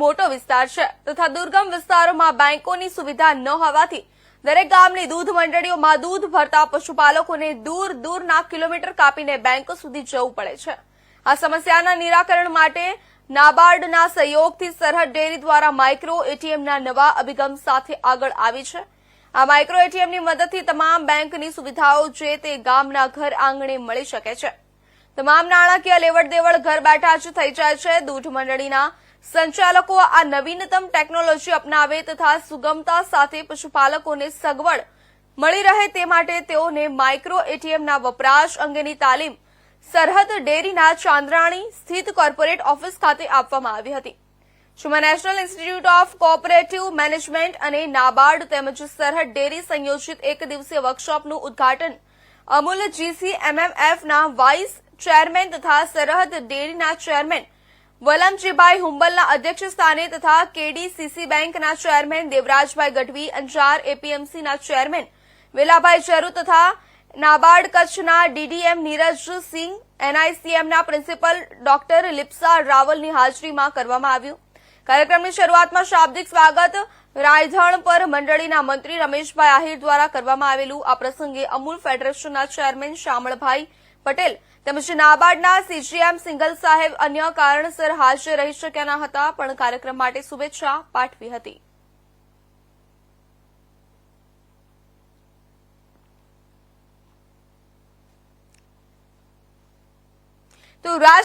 મોટો વિસ્તાર છે તથા દુર્ગમ વિસ્તારોમાં બેંકોની સુવિધા ન હોવાથી દરેક ગામની દૂધ મંડળીઓમાં દૂધ ભરતા પશુપાલકોને દૂરના કિલોમીટર કાપીને બેંકો સુધી જવું પડે છે। આ સમસ્યાના નિરાકરણ માટે નાબાર્ડના સહયોગથી સરહદ ડેરી દ્વારા માઇક્રો એટીએમના નવા અભિગમ સાથે આગળ આવી છે। આ માઇક્રો એટીએમની મદદથી તમામ બેંકની સુવિધાઓ જે તે ગામના ઘર આંગણે મળી શકે છે। તમામ નાણાકીય લેવડ દેવડ ઘર બેઠા જ થઈ જાય છે। દૂધ મંડળીના સંચાલકો આ નવીનતમ ટેકનોલોજી અપનાવે તથા સુગમતા સાથે પશુપાલકોને સગવડ મળી રહે તે માટે તેઓને માઇક્રો એટીએમના વપરાશ અંગેની તાલીમ સરહદ ડેરીના ચાંદ્રાણી સ્થિત કોર્પોરેટ ઓફિસ ખાતે આપવામાં આવી હતી। જેમાં national institute of cooperative management અને નાબાર્ડ તેમજ સરહદ ડેરી સંયોજિત એક દિવસીય વર્કશોપનું ઉદ્ઘાટન અમૂલ GCMMFના વાઇસ ચેરમેન તથા સરહદ ડેરીના ચેરમેન વલમજીભાઈ હુંબલના અધ્યક્ષ સ્થાને તથા KDCC બેંકના ચેરમેન દેવરાજભાઈ ગઢવી, અંજાર APMCના ચેરમેન વેલાભાઈ ચરુ તથા નાબાર્ડ કચ્છના DDM Neeraj Singh, NICMના principal doctor Lipsa રાવલની હાજરીમાં કરવામાં આવ્યું। કાર્યક્રમની શરૂઆતમાં શાબ્દિક સ્વાગત રાયધણ પર મંડળીના મંત્રી રમેશભાઈ આહિર દ્વારા કરવામાં આવેલું। આ પ્રસંગે અમૂલ ફેડરેશનના ચેરમેન શામળભાઈ પટેલ તેમજ નાબાર્ડના CGM સિંગલ સાહેબ અન્ય કારણસર હાજર રહી શક્યા ન હતા પણ કાર્યક્રમ માટે શુભેચ્છા પાઠવી હતી। તો